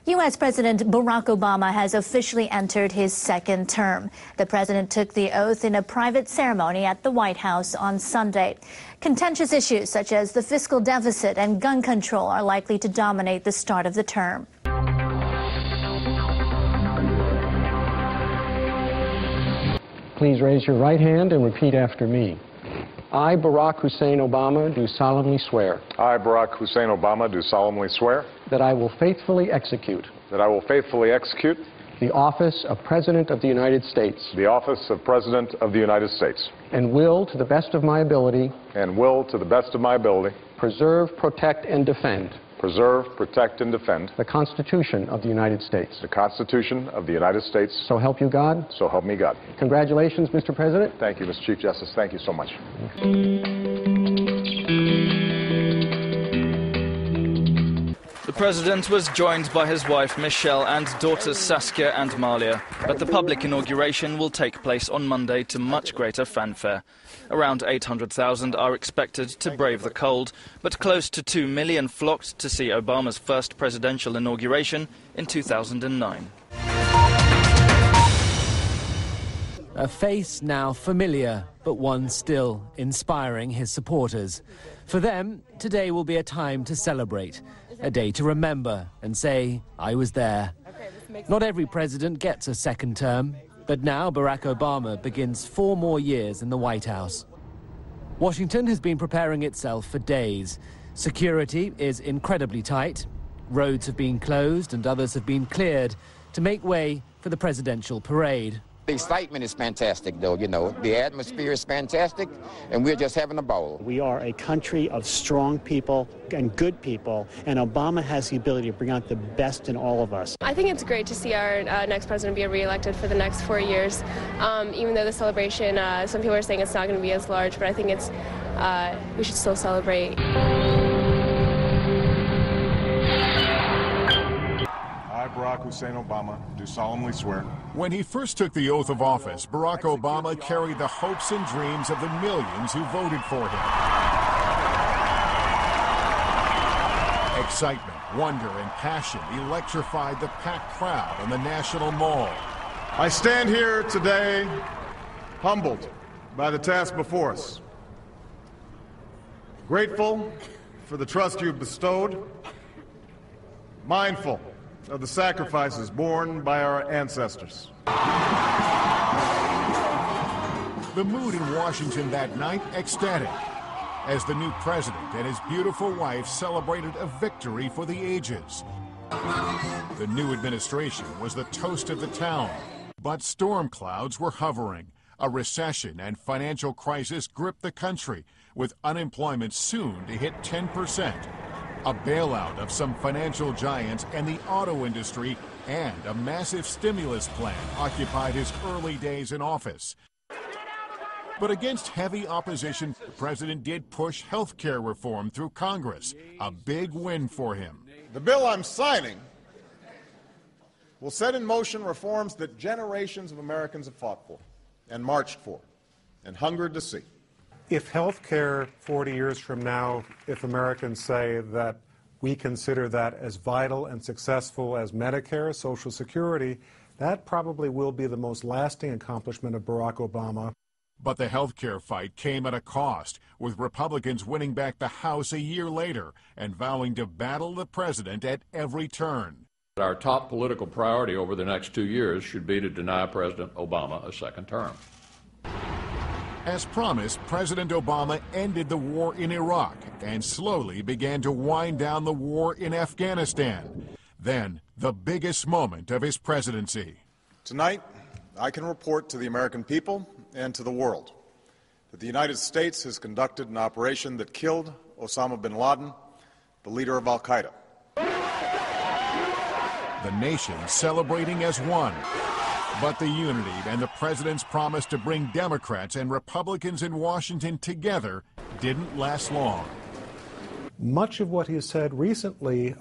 U.S. President Barack Obama has officially entered his second term. The president took the oath in a private ceremony at the White House on Sunday. Contentious issues such as the fiscal deficit and gun control are likely to dominate the start of the term. Please raise your right hand and repeat after me. I, Barack Hussein Obama, do solemnly swear. I, Barack Hussein Obama, do solemnly swear. That I will faithfully execute. That I will faithfully execute. The office of President of the United States. The office of President of the United States. And will, to the best of my ability. And will, to the best of my ability. Preserve, protect, and defend. Preserve, protect, and defend. The Constitution of the United States. The Constitution of the United States. So help you God. So help me God. Congratulations, Mr. President. Thank you, Mr. Chief Justice. Thank you so much. The president was joined by his wife Michelle and daughters Saskia and Malia, but the public inauguration will take place on Monday to much greater fanfare. Around 800,000 are expected to brave the cold, but close to 2 million flocked to see Obama's first presidential inauguration in 2009. A face now familiar, but one still inspiring his supporters. For them, today will be a time to celebrate, a day to remember and say, I was there. Not every president gets a second term, but now Barack Obama begins 4 more years in the White House. Washington has been preparing itself for days. Security is incredibly tight. Roads have been closed and others have been cleared to make way for the presidential parade. The excitement is fantastic, though, you know. The atmosphere is fantastic, and we're just having a ball. We are a country of strong people and good people, and Obama has the ability to bring out the best in all of us. I think it's great to see our next president be reelected for the next 4 years. Even though the celebration, some people are saying it's not going to be as large, but I think it's we should still celebrate. I, Barack Hussein Obama, do solemnly swear. When he first took the oath of office, Barack Obama carried the hopes and dreams of the millions who voted for him. Excitement, wonder, and passion electrified the packed crowd on the National Mall. I stand here today humbled by the task before us, grateful for the trust you've bestowed, mindful of the sacrifices borne by our ancestors. The mood in Washington that night ecstatic, as the new president and his beautiful wife celebrated a victory for the ages. The new administration was the toast of the town, but storm clouds were hovering. A recession and financial crisis gripped the country, with unemployment soon to hit 10%. A bailout of some financial giants and the auto industry, and a massive stimulus plan occupied his early days in office. But against heavy opposition, the president did push health care reform through Congress, a big win for him. The bill I'm signing will set in motion reforms that generations of Americans have fought for and marched for and hungered to see. If health care 40 years from now, if Americans say that we consider that as vital and successful as Medicare, Social Security, that probably will be the most lasting accomplishment of Barack Obama. But the health care fight came at a cost, with Republicans winning back the House a year later and vowing to battle the president at every turn. Our top political priority over the next 2 years should be to deny President Obama a second term. As promised, President Obama ended the war in Iraq and slowly began to wind down the war in Afghanistan. Then, the biggest moment of his presidency. Tonight, I can report to the American people and to the world that the United States has conducted an operation that killed Osama bin Laden, the leader of al-Qaeda. The nation celebrating as one. But the unity and the president's promise to bring Democrats and Republicans in Washington together didn't last long. Much of what he has said recently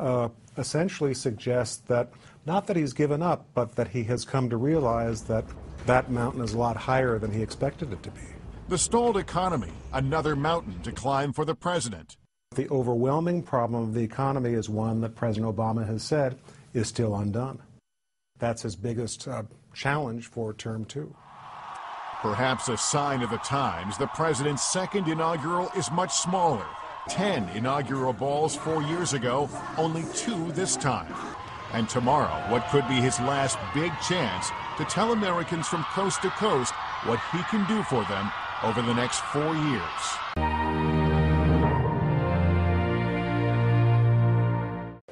essentially suggests that not that he's given up, but that he has come to realize that that mountain is a lot higher than he expected it to be. The stalled economy, another mountain to climb for the president. The overwhelming problem of the economy is one that President Obama has said is still undone. That's his biggest challenge for term 2. Perhaps a sign of the times, the president's second inaugural is much smaller. 10 inaugural balls 4 years ago, only 2 this time. And tomorrow, what could be his last big chance to tell Americans from coast to coast what he can do for them over the next 4 years.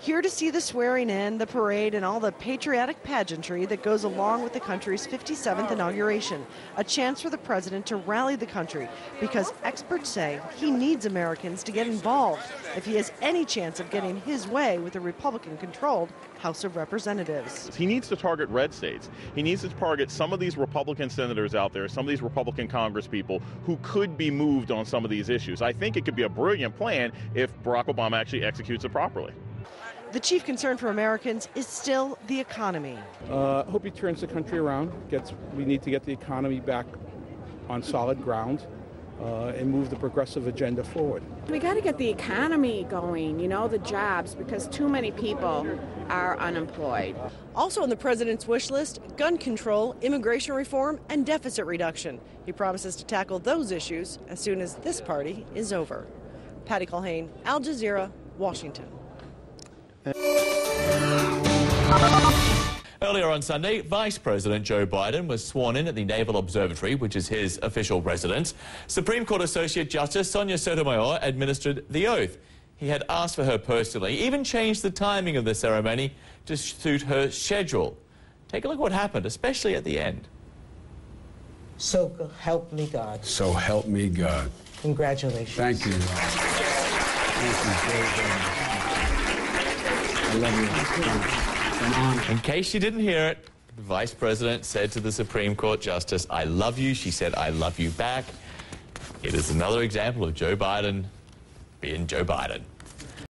Here to see the swearing in, the parade, and all the patriotic pageantry that goes along with the country's 57th inauguration. A chance for the president to rally the country because experts say he needs Americans to get involved if he has any chance of getting his way with a Republican-controlled House of Representatives. He needs to target red states. He needs to target some of these Republican senators out there, some of these Republican congresspeople who could be moved on some of these issues. I think it could be a brilliant plan if Barack Obama actually executes it properly. The chief concern for Americans is still the economy. Hope he turns the country around. We need to get the economy back on solid ground and move the progressive agenda forward. We got to get the economy going, the jobs, because too many people are unemployed. Also on the president's wish list, gun control, immigration reform, and deficit reduction. He promises to tackle those issues as soon as this party is over. Patty Culhane, Al Jazeera, Washington. Earlier on Sunday, Vice President Joe Biden was sworn in at the Naval Observatory, which is his official residence. Supreme Court Associate Justice Sonia Sotomayor administered the oath. He had asked for her personally, even changed the timing of the ceremony to suit her schedule. Take a look at what happened, especially at the end. So help me God. So help me God. Congratulations. Thank you. Thank you. I love you. In case you didn't hear it, the Vice President said to the Supreme Court Justice, "I love you." She said, "I love you back." It is another example of Joe Biden being Joe Biden.